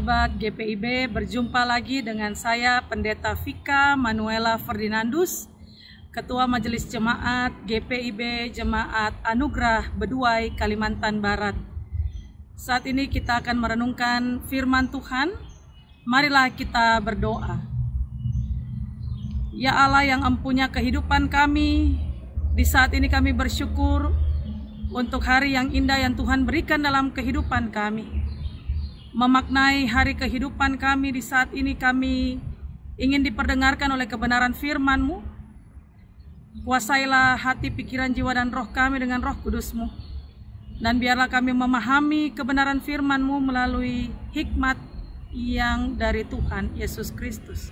sahabat GPIB, berjumpa lagi dengan saya Pendeta Vika Manuela Ferdinandus, Ketua Majelis Jemaat GPIB Jemaat Anugerah Beduai, Kalimantan Barat. Saat ini kita akan merenungkan firman Tuhan. Marilah kita berdoa. Ya Allah yang empunya kehidupan kami, di saat ini kami bersyukur untuk hari yang indah yang Tuhan berikan dalam kehidupan kami. Memaknai hari kehidupan kami di saat ini, kami ingin diperdengarkan oleh kebenaran firman-Mu. Kuasailah hati, pikiran, jiwa, dan roh kami dengan Roh Kudus-Mu. Dan biarlah kami memahami kebenaran firman-Mu melalui hikmat yang dari Tuhan Yesus Kristus.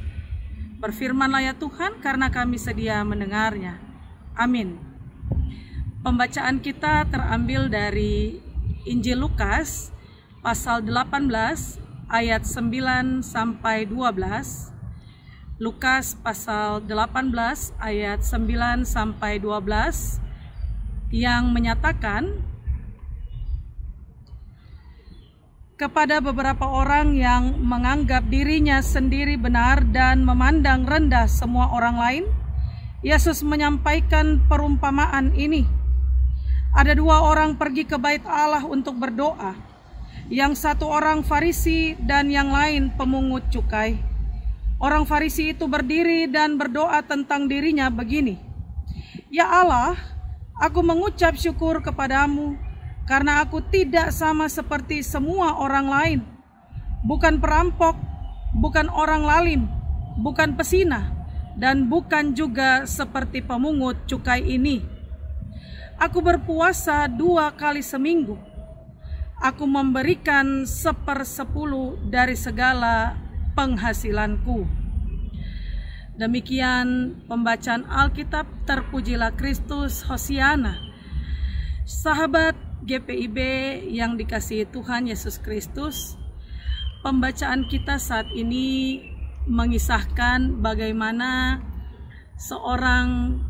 Berfirmanlah ya Tuhan, karena kami sedia mendengarnya. Amin. Pembacaan kita terambil dari Injil Lukas pasal 18 ayat 9 sampai 12. Lukas pasal 18 ayat 9 sampai 12 yang menyatakan, kepada beberapa orang yang menganggap dirinya sendiri benar dan memandang rendah semua orang lain, Yesus menyampaikan perumpamaan ini. Ada dua orang pergi ke bait Allah untuk berdoa. Yang satu orang Farisi dan yang lain pemungut cukai. Orang Farisi itu berdiri dan berdoa tentang dirinya begini, Ya Allah, aku mengucap syukur kepadamu karena aku tidak sama seperti semua orang lain. Bukan perampok, bukan orang lalim, bukan pesinah, dan bukan juga seperti pemungut cukai ini. Aku berpuasa 2 kali seminggu. Aku memberikan 1/10 dari segala penghasilanku. Demikian pembacaan Alkitab. Terpujilah Kristus, Hosiana. Sahabat GPIB yang dikasihi Tuhan Yesus Kristus, pembacaan kita saat ini mengisahkan bagaimana seorang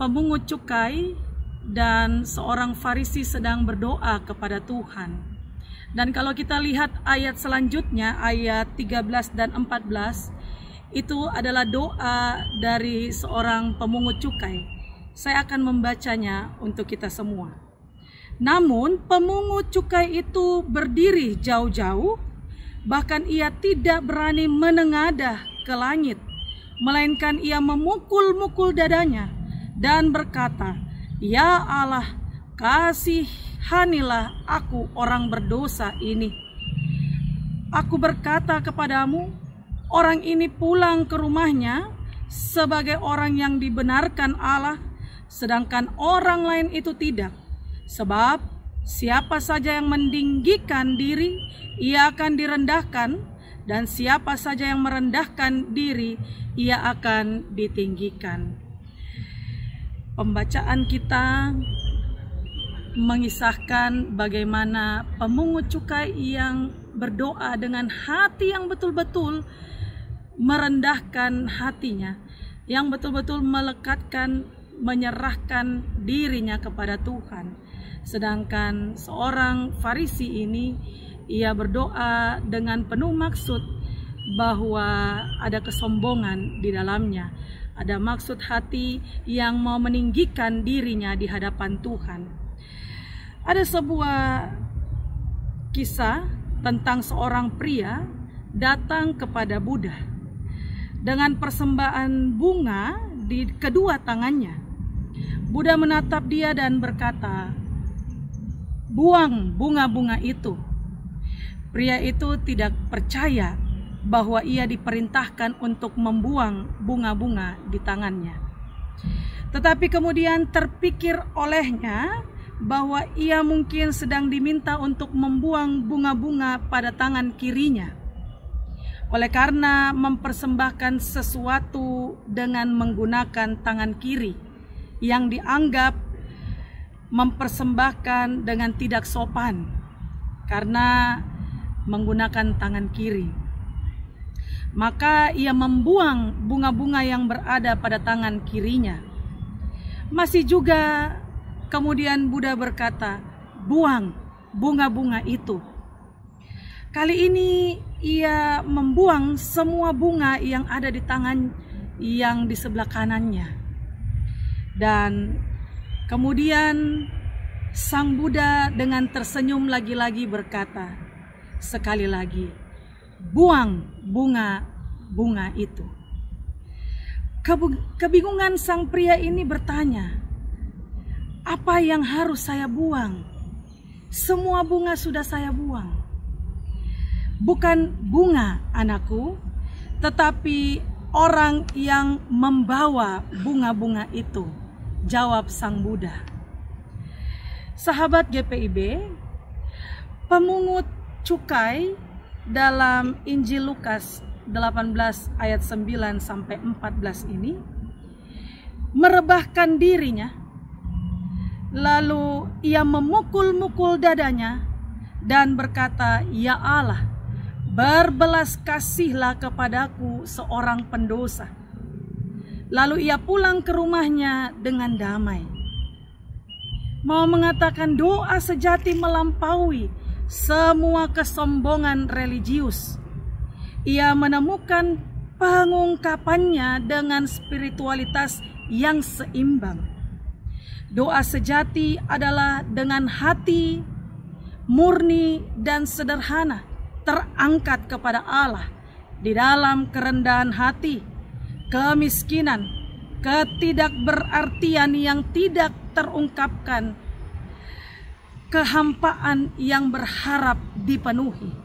pemungut cukai dan seorang Farisi sedang berdoa kepada Tuhan. Dan kalau kita lihat ayat selanjutnya, ayat 13 dan 14, itu adalah doa dari seorang pemungut cukai. Saya akan membacanya untuk kita semua. Namun pemungut cukai itu berdiri jauh-jauh, bahkan ia tidak berani menengadah ke langit, melainkan ia memukul-mukul dadanya dan berkata, Ya Allah, kasihanilah aku orang berdosa ini. Aku berkata kepadamu, orang ini pulang ke rumahnya sebagai orang yang dibenarkan Allah, sedangkan orang lain itu tidak. Sebab siapa saja yang meninggikan diri, ia akan direndahkan, dan siapa saja yang merendahkan diri, ia akan ditinggikan. Pembacaan kita mengisahkan bagaimana pemungut cukai yang berdoa dengan hati yang betul-betul merendahkan hatinya, yang betul-betul melekatkan, menyerahkan dirinya kepada Tuhan. Sedangkan seorang Farisi ini, ia berdoa dengan penuh maksud bahwa ada kesombongan di dalamnya. Ada maksud hati yang mau meninggikan dirinya di hadapan Tuhan. Ada sebuah kisah tentang seorang pria datang kepada Buddha dengan persembahan bunga di kedua tangannya. Buddha menatap dia dan berkata, "Buang bunga-bunga itu." Pria itu tidak percaya bahwa ia diperintahkan untuk membuang bunga-bunga di tangannya. Tetapi kemudian terpikir olehnya bahwa ia mungkin sedang diminta untuk membuang bunga-bunga pada tangan kirinya. Oleh karena mempersembahkan sesuatu dengan menggunakan tangan kiri yang dianggap mempersembahkan dengan tidak sopan karena menggunakan tangan kiri, maka ia membuang bunga-bunga yang berada pada tangan kirinya. Masih juga kemudian Buddha berkata, "Buang bunga-bunga itu." Kali ini ia membuang semua bunga yang ada di tangan yang di sebelah kanannya. Dan kemudian Sang Buddha dengan tersenyum lagi-lagi berkata, sekali lagi, buang bunga itu. Kebingungan sang pria ini bertanya, apa yang harus saya buang? Semua bunga sudah saya buang. Bukan bunga, anakku, tetapi orang yang membawa bunga-bunga itu, jawab Sang Buddha. Sahabat GPIB, pemungut cukai dalam Injil Lukas 18 ayat 9 sampai 14 ini merebahkan dirinya, lalu ia memukul-mukul dadanya dan berkata, "Ya Allah, berbelas kasihlah kepadaku seorang pendosa." Lalu ia pulang ke rumahnya dengan damai. Mau mengatakan doa sejati melampaui semua kesombongan religius. Ia menemukan pengungkapannya dengan spiritualitas yang seimbang. Doa sejati adalah dengan hati murni dan sederhana, terangkat kepada Allah di dalam kerendahan hati, kemiskinan, ketidakberartian yang tidak terungkapkan, kehampaan yang berharap dipenuhi.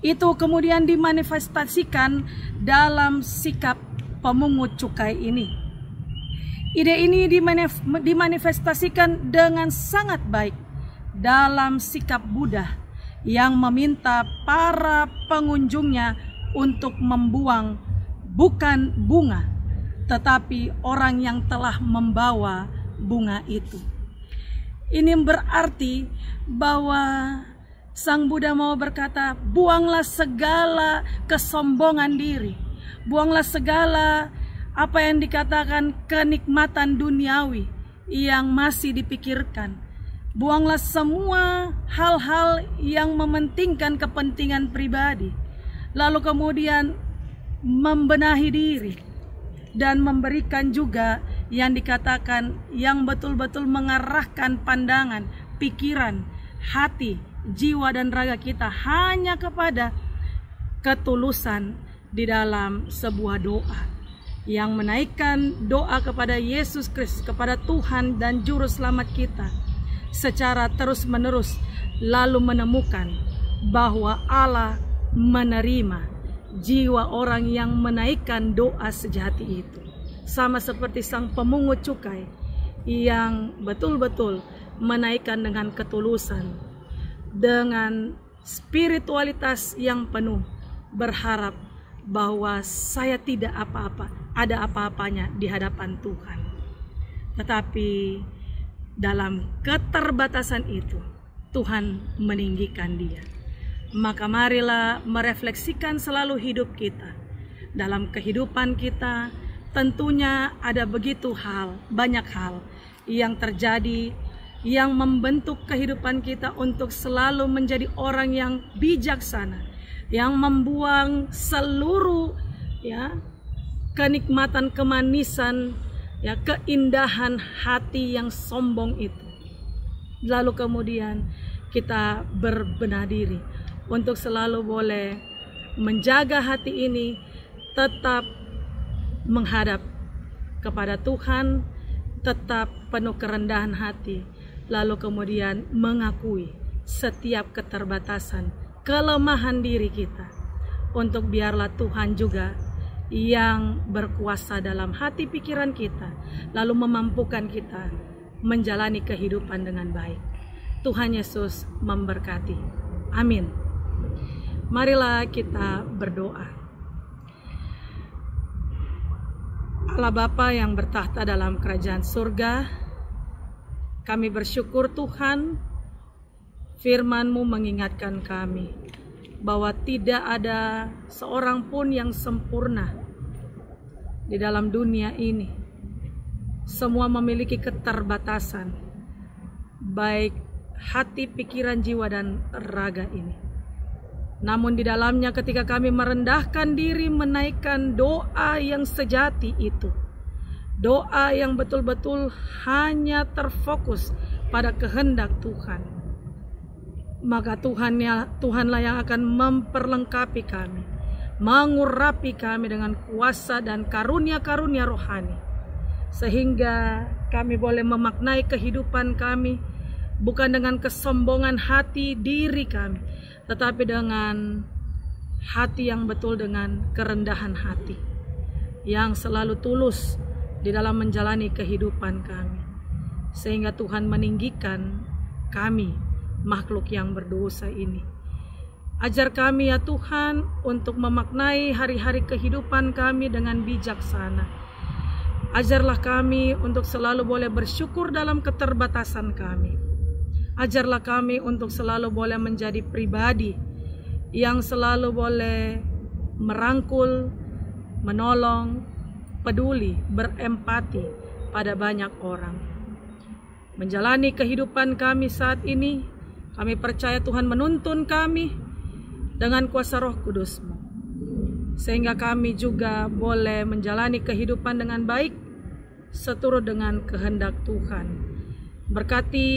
Itu kemudian dimanifestasikan dalam sikap pemungut cukai ini. Ide ini dimanifestasikan dengan sangat baik dalam sikap Buddha yang meminta para pengunjungnya untuk membuang bukan bunga, tetapi orang yang telah membawa bunga itu. Ini berarti bahwa Sang Buddha mau berkata, buanglah segala kesombongan diri, buanglah segala apa yang dikatakan kenikmatan duniawi yang masih dipikirkan. Buanglah semua hal-hal yang mementingkan kepentingan pribadi. Lalu kemudian membenahi diri dan memberikan juga yang dikatakan yang betul-betul mengarahkan pandangan, pikiran, hati, jiwa dan raga kita hanya kepada ketulusan di dalam sebuah doa yang menaikkan doa kepada Yesus Kristus, kepada Tuhan dan Juru Selamat kita secara terus-menerus, lalu menemukan bahwa Allah menerima jiwa orang yang menaikkan doa sejati itu. Sama seperti sang pemungut cukai yang betul-betul menaikkan dengan ketulusan, dengan spiritualitas yang penuh, berharap bahwa saya tidak ada apa-apanya di hadapan Tuhan. Tetapi dalam keterbatasan itu, Tuhan meninggikan dia. Maka marilah merefleksikan selalu hidup kita. Dalam kehidupan kita tentunya ada banyak hal yang terjadi yang membentuk kehidupan kita untuk selalu menjadi orang yang bijaksana, yang membuang seluruh kenikmatan, kemanisan, keindahan hati yang sombong itu. Lalu kemudian kita berbenah diri untuk selalu boleh menjaga hati ini tetap menghadap kepada Tuhan, tetap penuh kerendahan hati, lalu kemudian mengakui setiap keterbatasan, kelemahan diri kita, untuk biarlah Tuhan juga yang berkuasa dalam hati pikiran kita, lalu memampukan kita menjalani kehidupan dengan baik. Tuhan Yesus memberkati. Amin. Marilah kita berdoa. Allah Bapa yang bertahta dalam kerajaan surga, kami bersyukur Tuhan, firman-Mu mengingatkan kami bahwa tidak ada seorang pun yang sempurna di dalam dunia ini. Semua memiliki keterbatasan, baik hati, pikiran, jiwa, dan raga ini. Namun di dalamnya ketika kami merendahkan diri, menaikkan doa yang sejati itu, doa yang betul-betul hanya terfokus pada kehendak Tuhan, maka Tuhanlah yang akan memperlengkapi kami, mengurapi kami dengan kuasa dan karunia-karunia rohani, sehingga kami boleh memaknai kehidupan kami bukan dengan kesombongan hati diri kami, tetapi dengan hati yang betul, dengan kerendahan hati yang selalu tulus di dalam menjalani kehidupan kami, sehingga Tuhan meninggikan kami, makhluk yang berdosa ini. Ajar kami ya Tuhan untuk memaknai hari-hari kehidupan kami dengan bijaksana. Ajarlah kami untuk selalu boleh bersyukur dalam keterbatasan kami. Ajarlah kami untuk selalu boleh menjadi pribadi yang selalu boleh merangkul, menolong, peduli, berempati pada banyak orang. Menjalani kehidupan kami saat ini, kami percaya Tuhan menuntun kami dengan kuasa Roh Kudus-Mu, sehingga kami juga boleh menjalani kehidupan dengan baik seturut dengan kehendak Tuhan. Berkati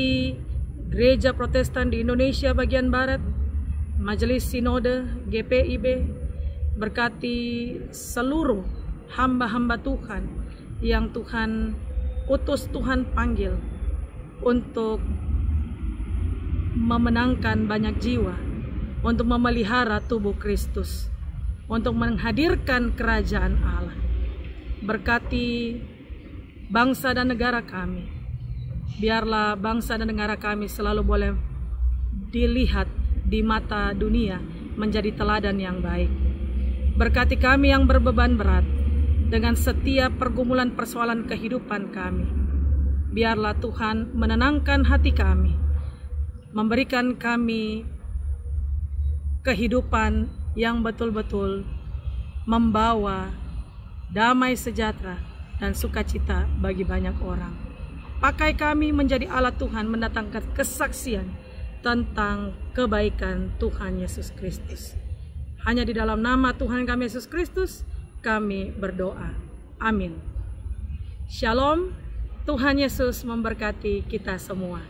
Gereja Protestan di Indonesia bagian Barat, Majelis Sinode GPIB, berkati seluruh hamba-hamba Tuhan yang Tuhan utus, Tuhan panggil untuk memenangkan banyak jiwa, untuk memelihara tubuh Kristus, untuk menghadirkan kerajaan Allah. Berkati bangsa dan negara kami. Biarlah bangsa dan negara kami selalu boleh dilihat di mata dunia menjadi teladan yang baik. Berkati kami yang berbeban berat dengan setiap pergumulan persoalan kehidupan kami. Biarlah Tuhan menenangkan hati kami, memberikan kami kehidupan yang betul-betul membawa damai sejahtera dan sukacita bagi banyak orang. Pakai kami menjadi alat Tuhan mendatangkan kesaksian tentang kebaikan Tuhan Yesus Kristus. Hanya di dalam nama Tuhan kami Yesus Kristus kami berdoa. Amin. Shalom. Tuhan Yesus memberkati kita semua.